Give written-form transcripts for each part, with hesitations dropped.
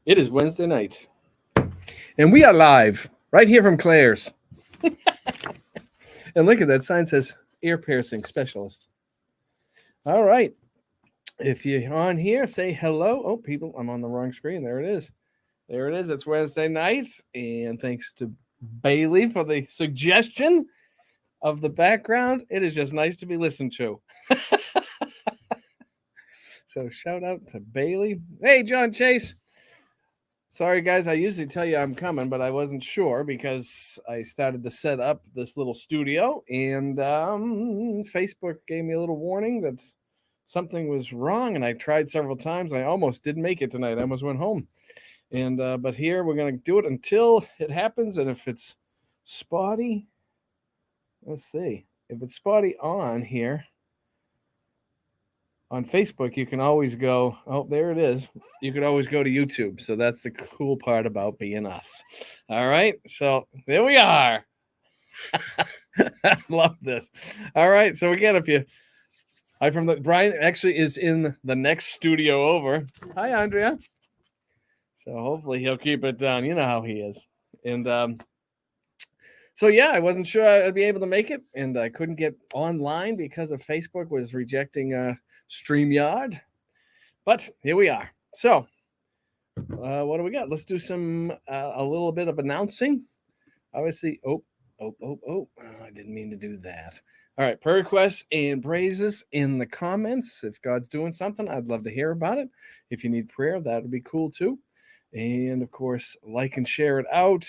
It is Wednesday night, and we are live right here from Claire's. And look at that sign says ear piercing specialist. All right. If you're on here, say hello. Oh, people, I'm on the wrong screen. There it is. There it is. It's Wednesday night. And thanks to Bailey for the suggestion of the background. It is just nice to be listened to. So shout out to Bailey. Hey, John Chase. Sorry, guys. I usually tell you I'm coming, but I wasn't sure because I started to set up this little studio, and Facebook gave me a little warning that something was wrong, and I tried several times. I almost didn't make it tonight. I almost went home, and but here we're gonna do it until it happens. And if it's spotty, let's see. If it's spotty on here on Facebook, you can always go, oh, there it is. You could always go to YouTube. So that's the cool part about being us. All right. So there we are. I love this. All right. So again, if you, Brian actually is in the next studio over. Hi, Andrea. So hopefully he'll keep it down. You know how he is. And so yeah, I wasn't sure I'd be able to make it, and I couldn't get online because of Facebook was rejecting StreamYard. But here we are. So, what do we got? Let's do some a little bit of announcing. Obviously, I didn't mean to do that. All right, prayer requests and praises in the comments. If God's doing something, I'd love to hear about it. If you need prayer, that would be cool too. And of course, like and share it out.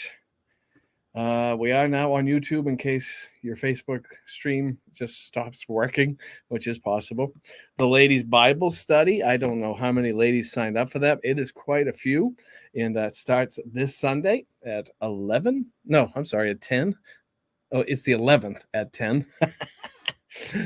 We are now on YouTube in case your Facebook stream just stops working, which is possible. The ladies' Bible study. I don't know how many ladies signed up for that. It is quite a few. And that starts this Sunday at 11. No, I'm sorry, at 10. Oh, it's the 11th at 10.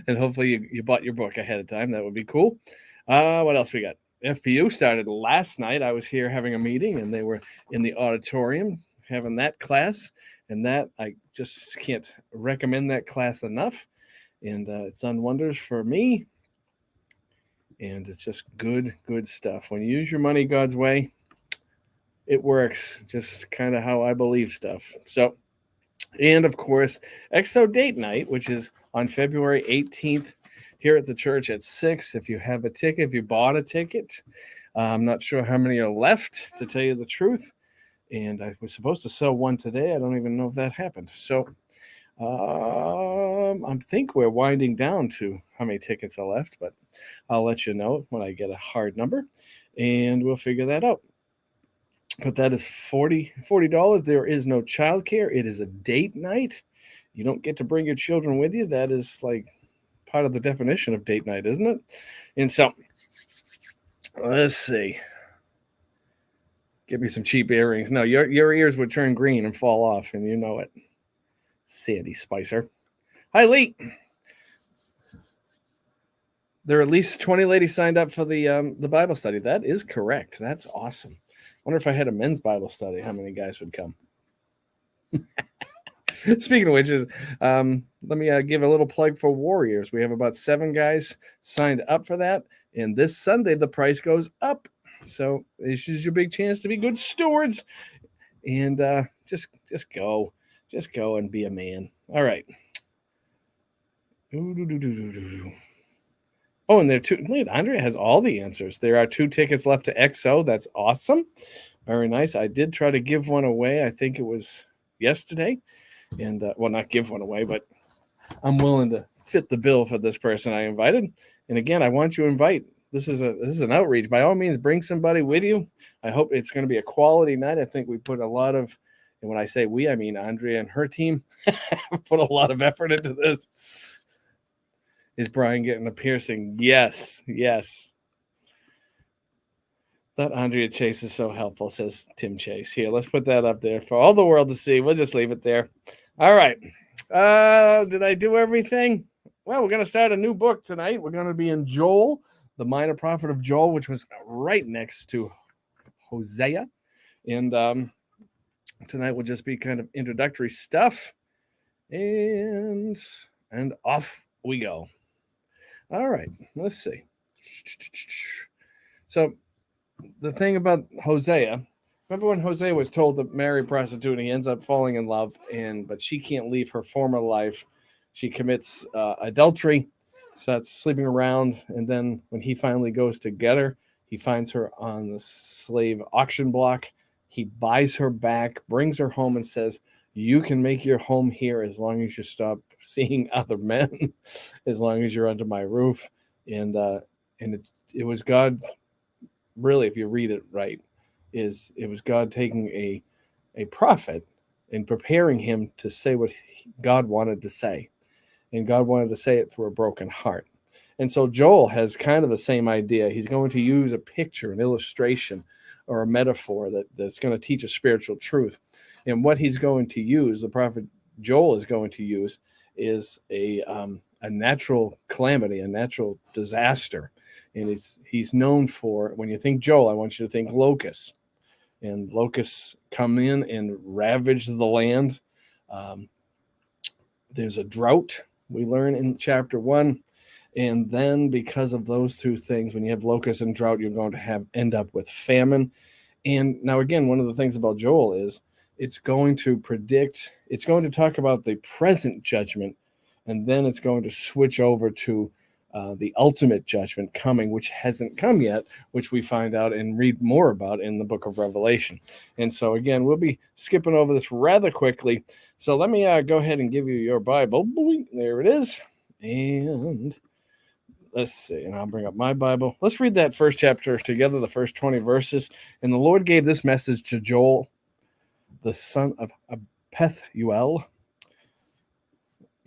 And hopefully you bought your book ahead of time. That would be cool. What else we got? FPU started last night. I was here having a meeting, and they were in the auditorium having that class. And that, I just can't recommend that class enough. And it's done wonders for me. And it's just good stuff. When you use your money God's way, it works just kind of how I believe stuff. So, and of course, EXO Date Night, which is on February 18th here at the church at 6. If you have a ticket, if you bought a ticket, I'm not sure how many are left, to tell you the truth. And I was supposed to sell one today. I don't even know if that happened. So I think we're winding down to how many tickets are left, but I'll let you know when I get a hard number, and we'll figure that out. But that is $40. There is no childcare. It is a date night. You don't get to bring your children with you. That is like part of the definition of date night, isn't it? And so let's see. Give me some cheap earrings. No, your ears would turn green and fall off, and you know it. Sandy Spicer. Hi, Lee. There are at least 20 ladies signed up for the Bible study. That is correct. That's awesome. Wonder if I had a men's Bible study, how many guys would come? Speaking of which, let me give a little plug for Warriors. We have about 7 guys signed up for that, and this Sunday the price goes up. So this is your big chance to be good stewards, and just go and be a man. All right. Oh, and there are 2. Wait, Andrea has all the answers. There are 2 tickets left to EXO. That's awesome. Very nice. I did try to give one away. I think it was yesterday, and well, not give one away, but I'm willing to fit the bill for this person I invited. And again, I want you to invite. This is an outreach. By all means, bring somebody with you. I hope it's going to be a quality night. I think we put a lot of, and when I say we, I mean Andrea and her team put a lot of effort into this. Is Brian getting a piercing? Yes. That Andrea Chase is so helpful, says Tim Chase. Here, let's put that up there for all the world to see. We'll just leave it there. All right. Did I do everything? Well, we're going to start a new book tonight. We're going to be in Joel, the minor prophet of Joel, which was right next to Hosea. And tonight will just be kind of introductory stuff. And off we go. All right, let's see. So the thing about Hosea Remember when Hosea was told to marry a prostitute and he ends up falling in love, but she can't leave her former life. She commits adultery, starts sleeping around, and then when he finally goes to get her, he finds her on the slave auction block. He buys her back, brings her home, and says, "You can make your home here as long as you stop seeing other men, as long as you're under my roof." And it was God, really, if you read it right, it was God taking a prophet and preparing him to say what God wanted to say. And God wanted to say it through a broken heart. And so Joel has kind of the same idea. He's going to use a picture, an illustration, or a metaphor that's going to teach a spiritual truth. And what he's going to use, the prophet Joel is going to use, is a natural calamity, a natural disaster. And he's known for, when you think Joel, I want you to think locusts. And locusts come in and ravage the land. There's a drought, we learn in chapter 1. And then because of those two things, when you have locusts and drought, you're going to end up with famine. And now, again, one of the things about Joel is it's going to talk about the present judgment, and then it's going to switch over to the ultimate judgment coming, which hasn't come yet, which we find out and read more about in the book of Revelation. And so, again, we'll be skipping over this rather quickly. So let me go ahead and give you your Bible. There it is. And let's see, and I'll bring up my Bible. Let's read that first chapter together, the first 20 verses. And the Lord gave this message to Joel, the son of Pethuel.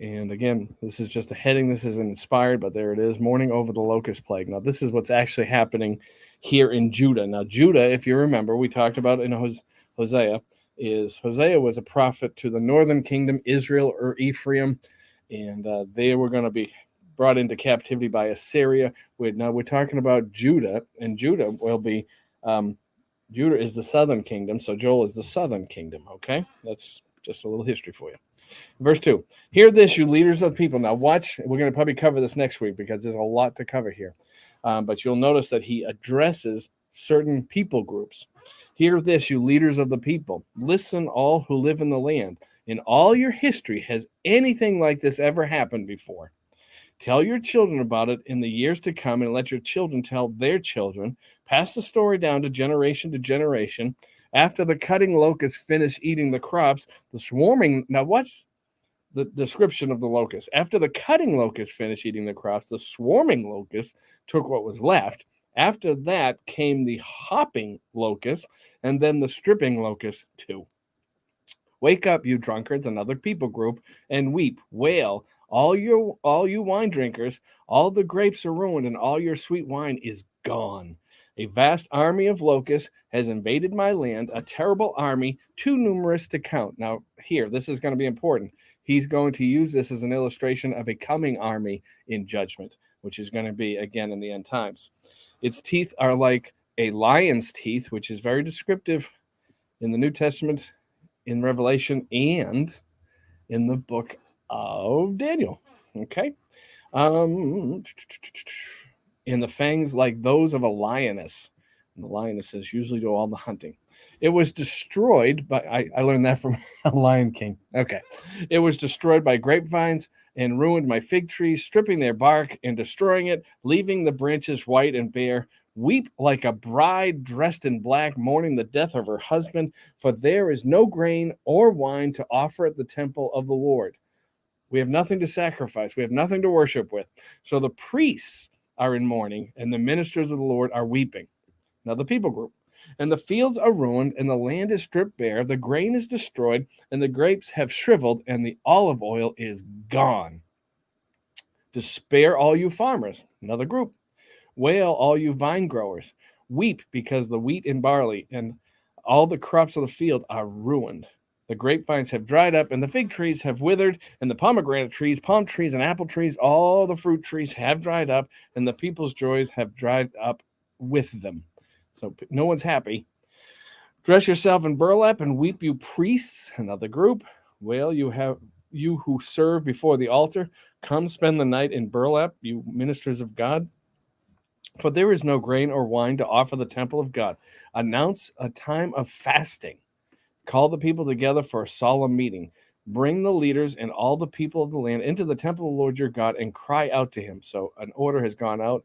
And again, this is just a heading. This isn't inspired, but there it is, mourning over the locust plague. Now, this is what's actually happening here in Judah. Now, Judah, if you remember, we talked about in Hosea was a prophet to the northern kingdom, Israel or Ephraim, and they were going to be brought into captivity by Assyria. Now we're talking about Judah, and Judah will be, Judah is the southern kingdom, so Joel is the southern kingdom, okay? That's just a little history for you. Verse 2, hear this, you leaders of the people. Now watch, we're going to probably cover this next week because there's a lot to cover here. But you'll notice that he addresses certain people groups. Hear this, you leaders of the people. Listen, all who live in the land. In all your history, has anything like this ever happened before? Tell your children about it in the years to come, and let your children tell their children. Pass the story down to generation. After the cutting locusts finish eating the crops, the swarming... Now, what's the description of the locusts? After the cutting locusts finished eating the crops, the swarming locusts took what was left. After that came the hopping locusts, and then the stripping locusts too. Wake up, you drunkards, another people group, and weep, wail, all you wine drinkers. All the grapes are ruined, and all your sweet wine is gone. A vast army of locusts has invaded my land, a terrible army, too numerous to count. Now, here, this is going to be important. He's going to use this as an illustration of a coming army in judgment, which is going to be, again, in the end times. Its teeth are like a lion's teeth, which is very descriptive in the New Testament, in Revelation, and in the book of Daniel. Okay. In the fangs like those of a lioness. And the lionesses usually do all the hunting. It was destroyed by, I learned that from Lion King. Okay. It was destroyed by grapevines and ruined my fig trees, stripping their bark and destroying it, leaving the branches white and bare. Weep like a bride dressed in black, mourning the death of her husband, for there is no grain or wine to offer at the temple of the Lord. We have nothing to sacrifice. We have nothing to worship with. So the priests are in mourning, and the ministers of the Lord are weeping. Now the people group. And the fields are ruined, and the land is stripped bare. The grain is destroyed, and the grapes have shriveled, and the olive oil is gone. Despair, all you farmers. Another group. Wail, all you vine growers. Weep, because the wheat and barley and all the crops of the field are ruined. The grapevines have dried up, and the fig trees have withered, and the pomegranate trees, palm trees, and apple trees, all the fruit trees have dried up, and the people's joys have dried up with them. So no one's happy. Dress yourself in burlap and weep, you priests. Another group. Wail, you who serve before the altar. Come spend the night in burlap, you ministers of God. For there is no grain or wine to offer the temple of God. Announce a time of fasting. Call the people together for a solemn meeting. Bring the leaders and all the people of the land into the temple of the Lord your God and cry out to him. So an order has gone out.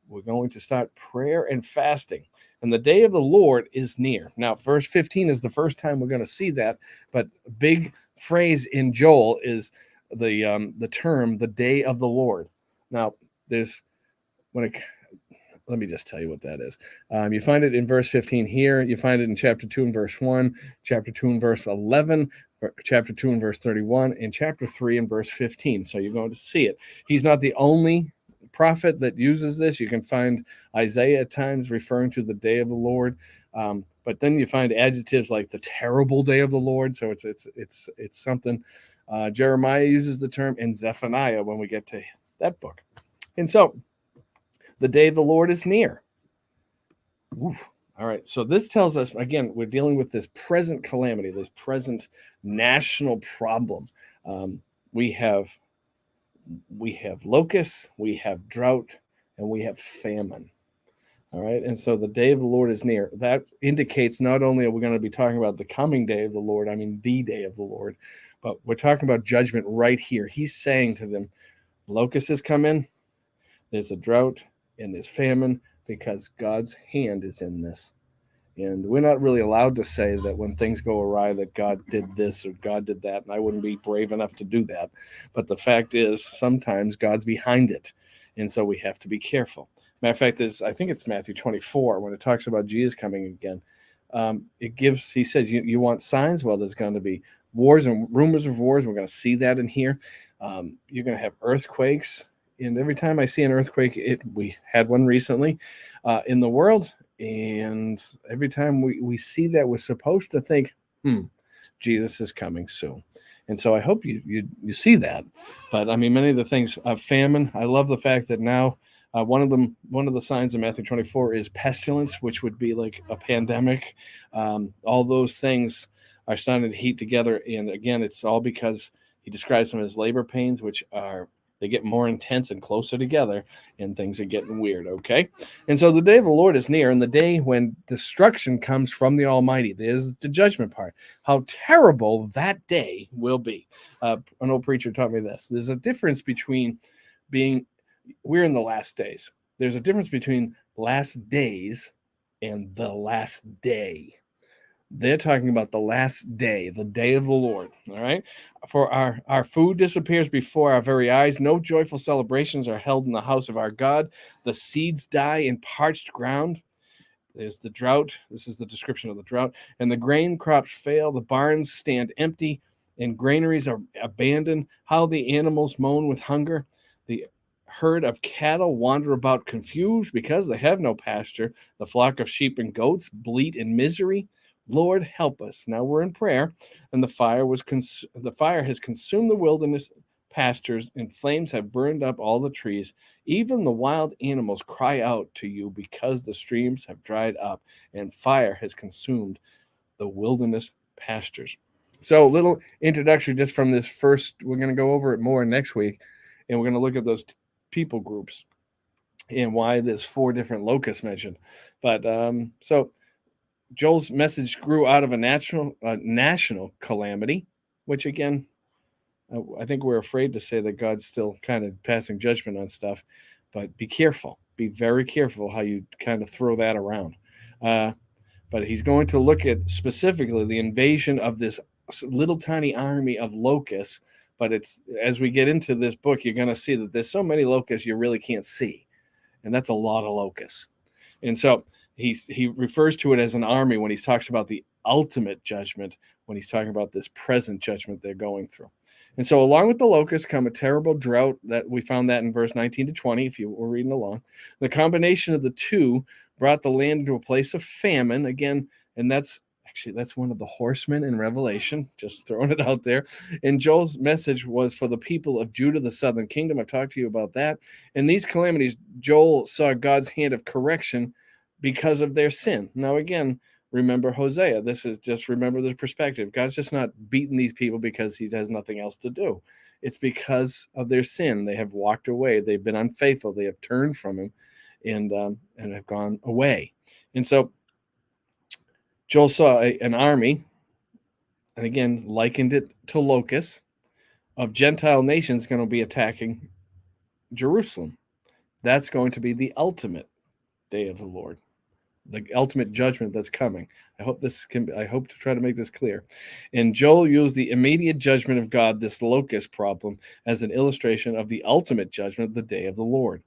We're going to start prayer and fasting. And the day of the Lord is near. Now, verse 15 is the first time we're going to see that. But a big phrase in Joel is the term, the day of the Lord. Now, there's when it let me just tell you what that is. You find it in verse 15 here. You find it in chapter 2 and verse 1, chapter 2 and verse 11, chapter 2 and verse 31, and chapter 3 and verse 15. So you're going to see it. He's not the only prophet that uses this. You can find Isaiah at times referring to the day of the Lord. But then you find adjectives like the terrible day of the Lord. So it's something. Jeremiah uses the term, and Zephaniah when we get to that book. And so the day of the Lord is near. Oof. All right. So this tells us, again, we're dealing with this present calamity, this present national problem. We have locusts, we have drought, and we have famine. All right. And so the day of the Lord is near. That indicates not only are we going to be talking about the coming day of the Lord, I mean, the day of the Lord, but we're talking about judgment right here. He's saying to them, locusts has come in, there's a drought, and there's famine because God's hand is in this. And we're not really allowed to say that when things go awry that God did this or God did that, and I wouldn't be brave enough to do that. But the fact is, sometimes God's behind it, and so we have to be careful. Matter of fact, I think it's Matthew 24 when it talks about Jesus coming again. He says, you want signs? Well, there's going to be wars and rumors of wars. We're going to see that in here. You're going to have earthquakes. And every time I see an earthquake, we had one recently in the world. And every time we see that, we're supposed to think, Jesus is coming soon. And so I hope you see that. But I mean, many of the things, famine, I love the fact that now one of the signs of Matthew 24 is pestilence, which would be like a pandemic. All those things are starting to heap together. And again, it's all because he describes them as labor pains, which they get more intense and closer together, and things are getting weird, okay? And so the day of the Lord is near, and the day when destruction comes from the Almighty. There's the judgment part. How terrible that day will be. An old preacher taught me this. There's a difference between we're in the last days. There's a difference between last days and the last day. They're talking about the last day, the day of the Lord. All right. For our food disappears before our very eyes. No joyful celebrations are held in the house of our God. The seeds die in parched ground. There's the drought. This is the description of the drought. And the grain crops fail. The barns stand empty and granaries are abandoned. How the animals moan with hunger. The herd of cattle wander about confused because they have no pasture. The flock of sheep and goats bleat in misery. Lord, help us. Now we're in prayer, and the fire has consumed the wilderness pastures, and flames have burned up all the trees. Even the wild animals cry out to you because the streams have dried up, and fire has consumed the wilderness pastures. So, a little introduction just from this first. We're going to go over it more next week, and we're going to look at those people groups and why there's 4 different locusts mentioned. But so Joel's message grew out of a national calamity, which again, I think we're afraid to say that God's still kind of passing judgment on stuff, but be careful. Be very careful how you kind of throw that around. But he's going to look at specifically the invasion of this little tiny army of locusts. But it's as we get into this book, you're going to see that there's so many locusts you really can't see. And that's a lot of locusts. And so he refers to it as an army when he talks about the ultimate judgment, when he's talking about this present judgment they're going through. And so along with the locusts come a terrible drought that we found that in verse 19 to 20, if you were reading along. The combination of the two brought the land into a place of famine again. And that's one of the horsemen in Revelation, just throwing it out there. And Joel's message was for the people of Judah, the southern kingdom. I've talked to you about that. In these calamities, Joel saw God's hand of correction because of their sin. Now, again, remember Hosea. Remember the perspective. God's just not beating these people because he has nothing else to do. It's because of their sin. They have walked away. They've been unfaithful. They have turned from him. and have gone away. And so Joel saw an army, and again likened it to locusts, of Gentile nations going to be attacking Jerusalem. That's going to be the ultimate day of the Lord, the ultimate judgment that's coming. I hope to try to make this clear. And Joel used the immediate judgment of God, this locust problem, as an illustration of the ultimate judgment, the day of the Lord.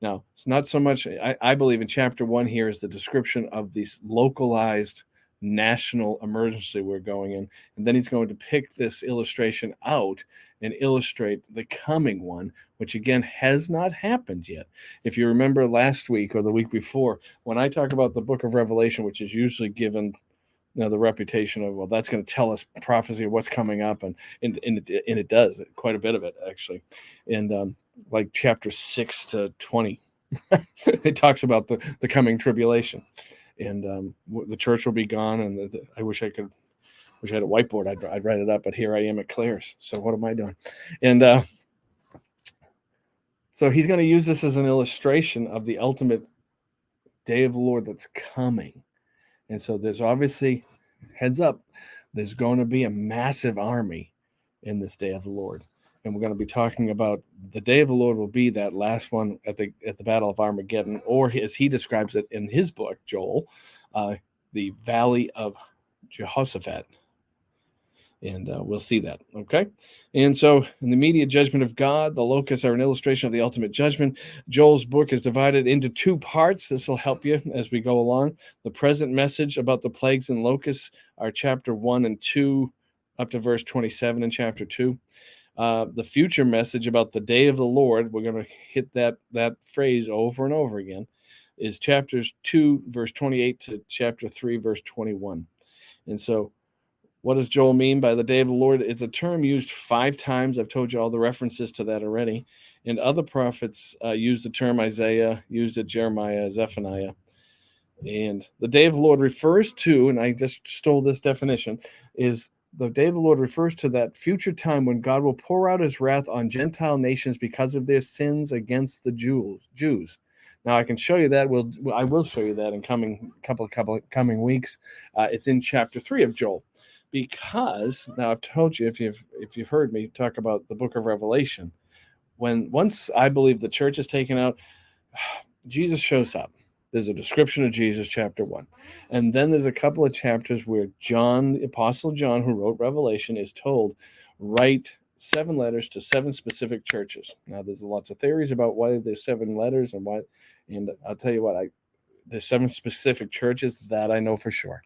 Now, it's not so much, I believe in chapter 1 here is the description of this localized national emergency we're going in. And then he's going to pick this illustration out and illustrate the coming one, which again has not happened yet. If you remember last week or the week before, when I talk about the book of Revelation, which is usually given the reputation of, well, that's going to tell us prophecy of what's coming up, and it does quite a bit of it actually. And like chapter 6 to 20, it talks about the coming tribulation, and the church will be gone. And I wish I had a whiteboard. I'd write it up, but here I am at Claire's. So what am I doing? And so he's going to use this as an illustration of the ultimate day of the Lord that's coming. And so there's obviously, heads up, there's going to be a massive army in this day of the Lord. And we're going to be talking about the day of the Lord will be that last one at the Battle of Armageddon, or as he describes it in his book, Joel, the Valley of Jehoshaphat. And we'll see that, okay? And so in the immediate judgment of God, the locusts are an illustration of the ultimate judgment. Joel's book is divided into 2 parts. This will help you as we go along. The present message about the plagues and locusts are chapter 1 and 2, up to verse 27 in chapter 2. The future message about the day of the Lord, we're going to hit that phrase over and over again, is chapters 2, verse 28 to chapter 3, verse 21. And so what does Joel mean by the day of the Lord? It's a term used 5 times. I've told you all the references to that already. And other prophets used the term. Isaiah used it, Jeremiah, Zephaniah. And the day of the Lord refers to, and I just stole this definition, is the day of the Lord refers to that future time when God will pour out his wrath on Gentile nations because of their sins against the Jews. Now I can show you that. I will show you that in couple coming weeks. It's in chapter 3 of Joel. Because now I've told you, if you've heard me talk about the book of Revelation, once I believe the church is taken out, Jesus shows up. There's a description of Jesus, chapter 1. And then there's a couple of chapters where John, the Apostle John, who wrote Revelation, is told, write 7 letters to 7 specific churches. Now, there's lots of theories about why there's 7 letters and why. And I'll tell you what, there's 7 specific churches that I know for sure.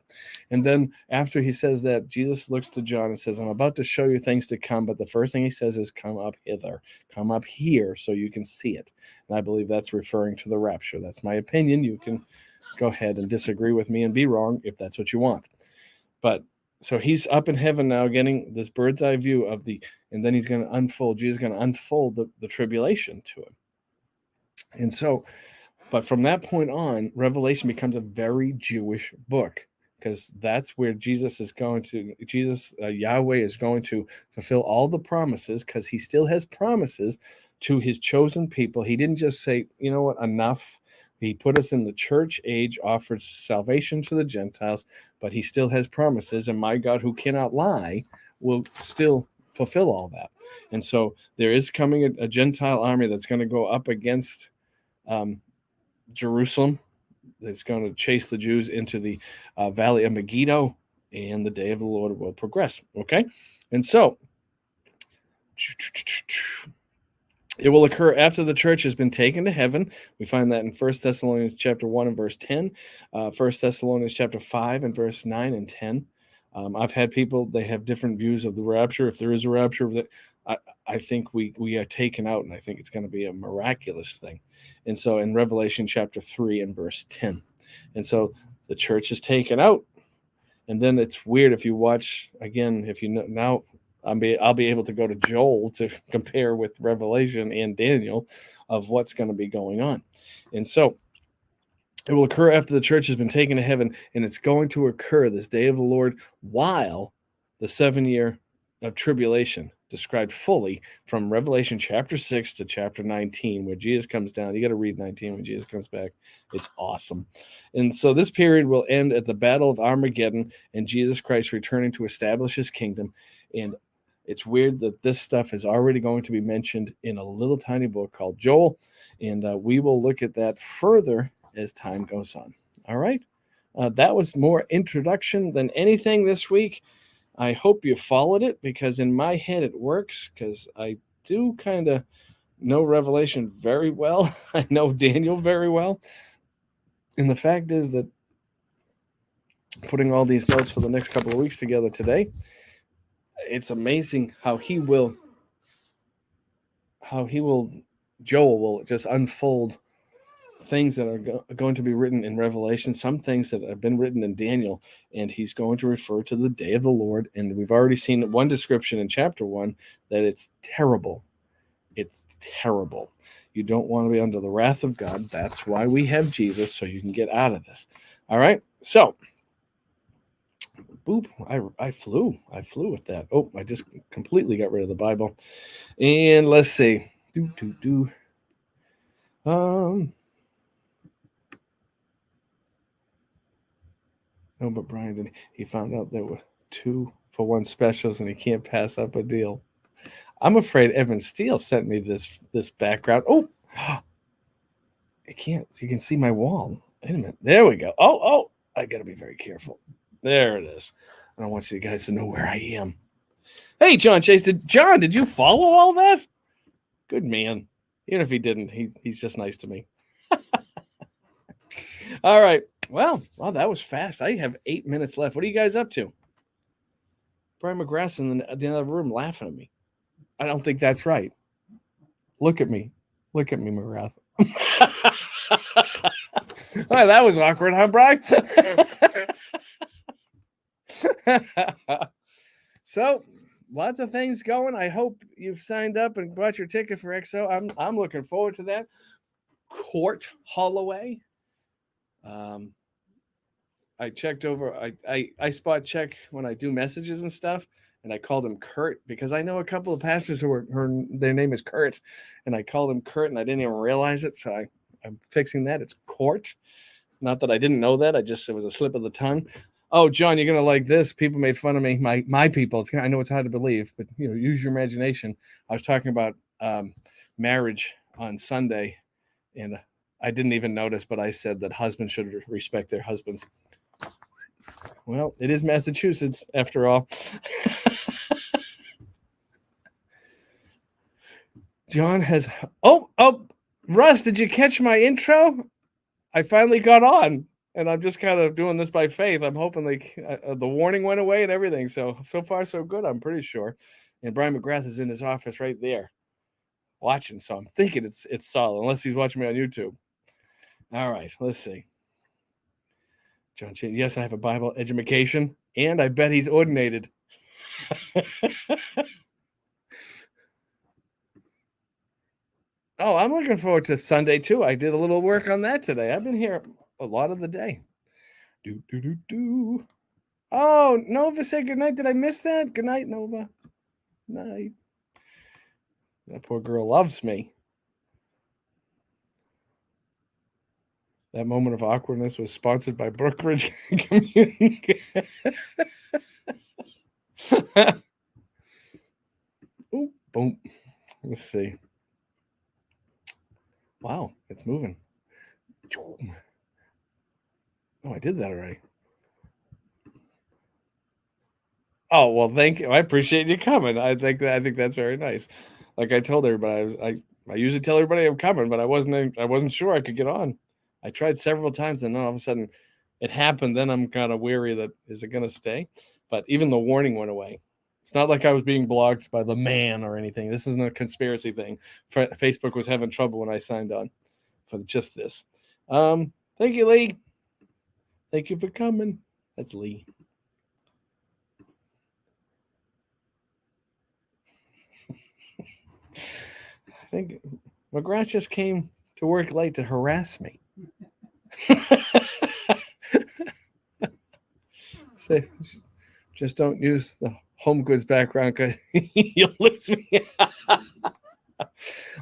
And then after he says that, Jesus looks to John and says, I'm about to show you things to come, but the first thing he says is, come up hither, come up here so you can see it. And I believe that's referring to the rapture. That's my opinion. You can go ahead and disagree with me and be wrong if that's what you want. But so he's up in heaven now getting this bird's eye view of and then he's going to unfold, Jesus is going to unfold the tribulation to him. And so, but from that point on, Revelation becomes a very Jewish book, because that's where Yahweh is going to fulfill all the promises, because he still has promises to his chosen people. He didn't just say, you know what, enough. He put us in the church age, offers salvation to the Gentiles, but he still has promises. And my God, who cannot lie, will still fulfill all that. And so there is coming a Gentile army that's going to go up against Jerusalem. That's going to chase the Jews into the Valley of Megiddo, and the day of the Lord will progress. Okay, and so it will occur after the church has been taken to heaven. We find that in 1 Thessalonians chapter 1 and verse 10, 1 Thessalonians chapter 5 and verse 9 and 10. I've had people, they have different views of the rapture. If there is a rapture, I think we are taken out, and I think it's going to be a miraculous thing. And so in Revelation chapter 3 and verse 10. And so the church is taken out. And then it's weird if you watch, again, if you know, now I'll be able to go to Joel to compare with Revelation and Daniel of what's going to be going on. And so it will occur after the church has been taken to heaven, and it's going to occur this day of the Lord while the 7 year of tribulation described fully from Revelation chapter 6 to chapter 19, where Jesus comes down. You got to read 19 when Jesus comes back. It's awesome. And so this period will end at the Battle of Armageddon and Jesus Christ returning to establish his kingdom. And it's weird that this stuff is already going to be mentioned in a little tiny book called Joel. And we will look at that further as time goes on. All right. That was more introduction than anything this week. I hope you followed it, because in my head it works, because I do kind of know Revelation very well. I know Daniel very well. And the fact is that putting all these notes for the next couple of weeks together today, it's amazing how Joel will just unfold things that are going to be written in Revelation, some things that have been written in Daniel, and he's going to refer to the day of the Lord. And we've already seen one description in chapter 1 that it's terrible. It's terrible. You don't want to be under the wrath of God. That's why we have Jesus, so you can get out of this. All right. So, boop. I flew with that. Oh, I just completely got rid of the Bible. And let's see. No, but Brian, he found out there were 2-for-1 specials and he can't pass up a deal. I'm afraid Evan Steele sent me this background. Oh, I can't. So you can see my wall. Wait a minute. There we go. Oh, I got to be very careful. There it is. I don't want you guys to know where I am. Hey, John Chase. Did you follow all that? Good man. Even if he didn't, he's just nice to me. All right. Well, that was fast. I have 8 minutes left. What are you guys up to? Brian McGrath's in the other room laughing at me. I don't think that's right. Look at me, McGrath. Oh, that was awkward, huh, Brian? So, lots of things going. I hope you've signed up and bought your ticket for XO. I'm looking forward to that. Court Holloway. I checked over. I spot check when I do messages and stuff, and I called him Kurt because I know a couple of pastors who their name is Kurt, and I called him Kurt, and I didn't even realize it. So I'm fixing that. It's Court. Not that I didn't know that. It was a slip of the tongue. Oh, John, you're gonna like this. People made fun of me. My people. I know it's hard to believe, but use your imagination. I was talking about marriage on Sunday, and I didn't even notice, but I said that husbands should respect their husbands. Well, it is Massachusetts after all. John has. Oh, Russ, did you catch my intro? I finally got on, and I'm just kind of doing this by faith. I'm hoping the warning went away and everything. So far, so good. I'm pretty sure. And Brian McGrath is in his office right there, watching. So I'm thinking it's solid, unless he's watching me on YouTube. All right, let's see. John, yes, I have a Bible education, and I bet he's ordinated. Oh, I'm looking forward to Sunday too. I did a little work on that today. I've been here a lot of the day. Oh, Nova said goodnight. Did I miss that? Good night, Nova. Night. That poor girl loves me. That moment of awkwardness was sponsored by Brookridge Community. Ooh, boom. Let's see. Wow, it's moving. Oh, I did that already. Oh, well, thank you. I appreciate you coming. I think that's very nice. Like I told everybody, I usually tell everybody I'm coming, but I wasn't sure I could get on. I tried several times, and then all of a sudden it happened. Then I'm kind of weary that is it going to stay? But even the warning went away. It's not like I was being blocked by the man or anything. This isn't a conspiracy thing. Facebook was having trouble when I signed on for just this. Thank you, Lee. Thank you for coming. That's Lee. I think McGrath just came to work late to harass me. Say, just don't use the home goods background because you'll lose me.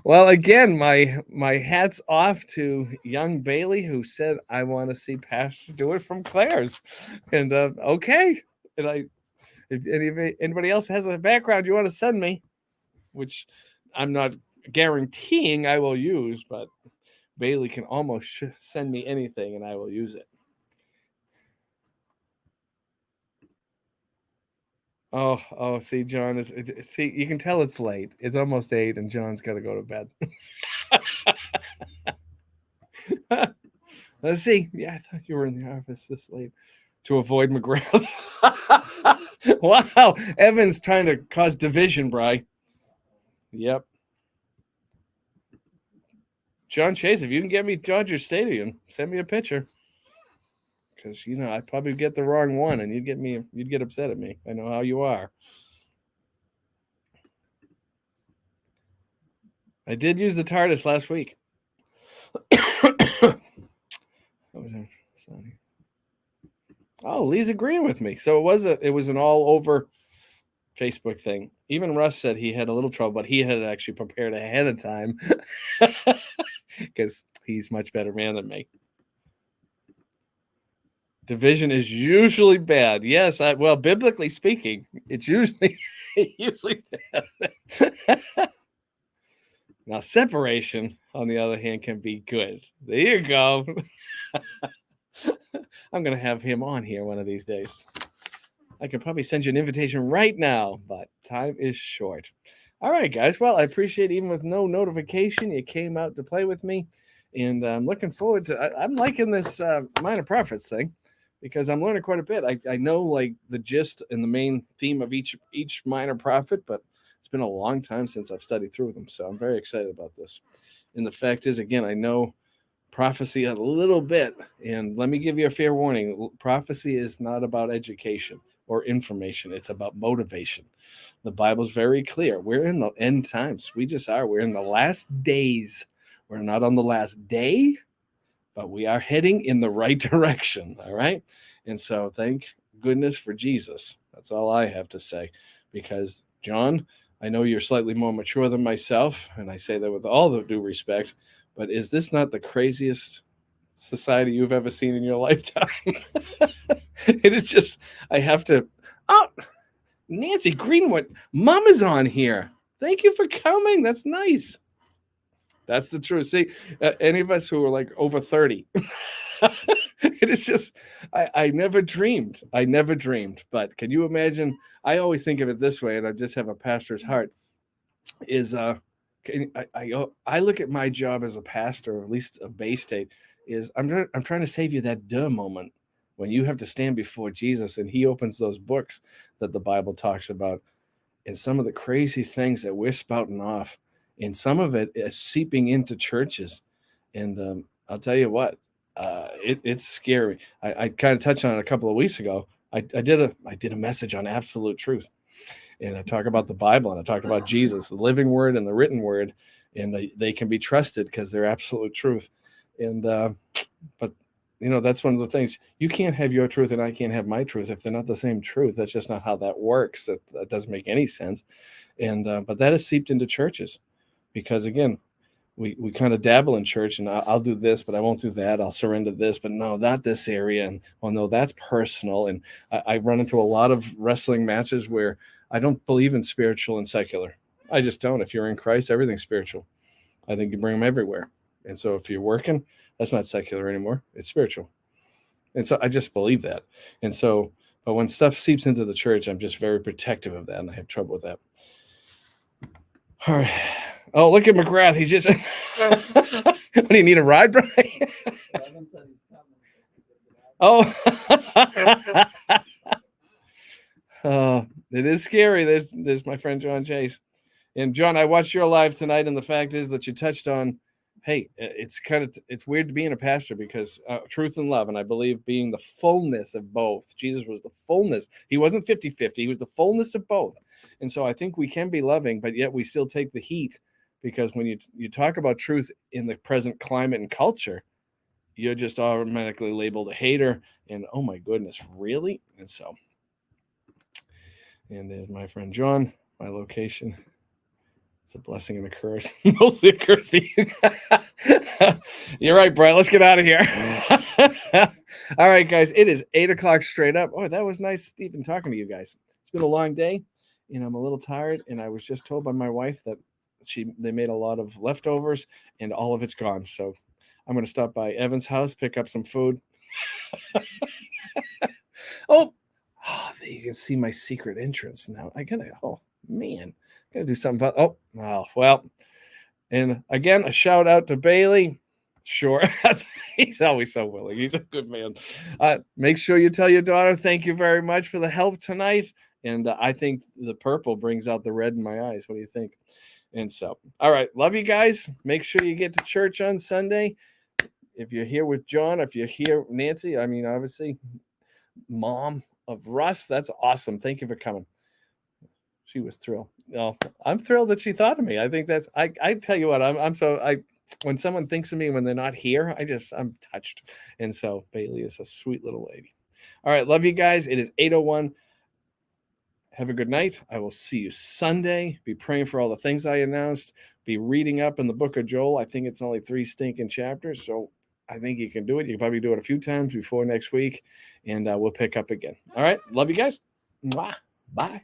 Well, again, my hat's off to young Bailey, who said, I want to see Pastor do it from Claire's. And okay. And if anybody else has a background you want to send me, which I'm not guaranteeing I will use, but Bailey can almost send me anything and I will use it. Oh, see, John, see, you can tell it's late. It's almost 8 and John's got to go to bed. Let's see. Yeah, I thought you were in the office this late to avoid McGrath. Wow. Evan's trying to cause division, Bri. Yep. John Chase, if you can get me Dodger Stadium, send me a picture. Because, I'd probably get the wrong one and you'd get upset at me. I know how you are. I did use the TARDIS last week. Oh, Lee's agreeing with me. So it was an all over Facebook thing. Even Russ said he had a little trouble, but he had actually prepared ahead of time because he's much better man than me. Division is usually bad. Yes, well, biblically speaking, it's usually bad. Now, separation, on the other hand, can be good. There you go. I'm going to have him on here one of these days. I could probably send you an invitation right now, but time is short. All right, guys. Well, I appreciate even with no notification, you came out to play with me. And I'm looking forward to I'm liking this Minor Prophets thing because I'm learning quite a bit. I know like the gist and the main theme of each minor prophet, but it's been a long time since I've studied through them. So I'm very excited about this. And the fact is, again, I know prophecy a little bit. And let me give you a fair warning. Prophecy is not about education or information. It's about motivation. The Bible's very clear. We're in the end times. We just are. We're in the last days. We're not on the last day, but we are heading in the right direction. All right. And so thank goodness for Jesus. That's all I have to say. Because, John, I know you're slightly more mature than myself, and I say that with all the due respect, but is this not the craziest society you've ever seen in your lifetime? It is just, I have to. Oh, Nancy Greenwood, Mom is on here. Thank you for coming. That's nice. That's the truth. See, any of us who are like over 30, it is just, I never dreamed. But can you imagine? I always think of it this way, and I just have a pastor's heart, is I look at my job as a pastor, or at least of Bay State, is I'm trying to save you that duh moment when you have to stand before Jesus and he opens those books that the Bible talks about and some of the crazy things that we're spouting off. And some of it is seeping into churches. And I'll tell you what, it's scary. I kind of touched on it a couple of weeks ago. I did a message on absolute truth. And I talk about the Bible and I talked about Jesus, the living word and the written word. And they can be trusted because they're absolute truth. And but that's one of the things. You can't have your truth and I can't have my truth if they're not the same truth. That's just not how that works. That doesn't make any sense. And but that has seeped into churches. Because again, we kind of dabble in church and I'll do this, but I won't do that. I'll surrender this, but no, not this area. And no, that's personal. And I run into a lot of wrestling matches where I don't believe in spiritual and secular. I just don't. If you're in Christ, everything's spiritual. I think you bring them everywhere. And so if you're working, that's not secular anymore. It's spiritual. And so I just believe that. And so, but when stuff seeps into the church, I'm just very protective of that. And I have trouble with that. All right. Oh, look at McGrath. He's just. What do you need a ride, Brian? Oh. Oh, it is scary. There's my friend John Chase. And John, I watched your live tonight, and the fact is that you touched on, hey, it's weird to be in a pastor because truth and love, and I believe being the fullness of both. Jesus was the fullness. He wasn't 50-50. He was the fullness of both. And so I think we can be loving, but yet we still take the heat because when you talk about truth in the present climate and culture, you're just automatically labeled a hater. And oh my goodness, really? And so And there's my friend John, my location. It's a blessing and a curse. Mostly a curse for you. You're right, Brett. Let's get out of here. All right, guys. It is 8 o'clock straight up. Oh, that was nice, Stephen, talking to you guys. It's been a long day, and I'm a little tired. And I was just told by my wife that they made a lot of leftovers, and all of it's gone. So I'm going to stop by Evan's house, pick up some food. Oh, there you can see my secret entrance now. Oh, man. Gotta do something about. Well. And again, a shout out to Bailey. Sure. He's always so willing. He's a good man. Make sure you tell your daughter thank you very much for the help tonight. And I think the purple brings out the red in my eyes. What do you think? And so, all right. Love you guys. Make sure you get to church on Sunday. If you're here with John, if you're here, Nancy, I mean, obviously, mom of Russ, that's awesome. Thank you for coming. She was thrilled. Oh, I'm thrilled that she thought of me. I think that's I tell you what, when someone thinks of me when they're not here, I'm touched. And so Bailey is a sweet little lady. All right, love you guys. It is 8:01. Have a good night. I will see you Sunday. Be praying for all the things I announced. Be reading up in the book of Joel. I think it's only 3 stinking chapters, so I think you can do it. You can probably do it a few times before next week, and we'll pick up again. All right, love you guys. Mwah. Bye.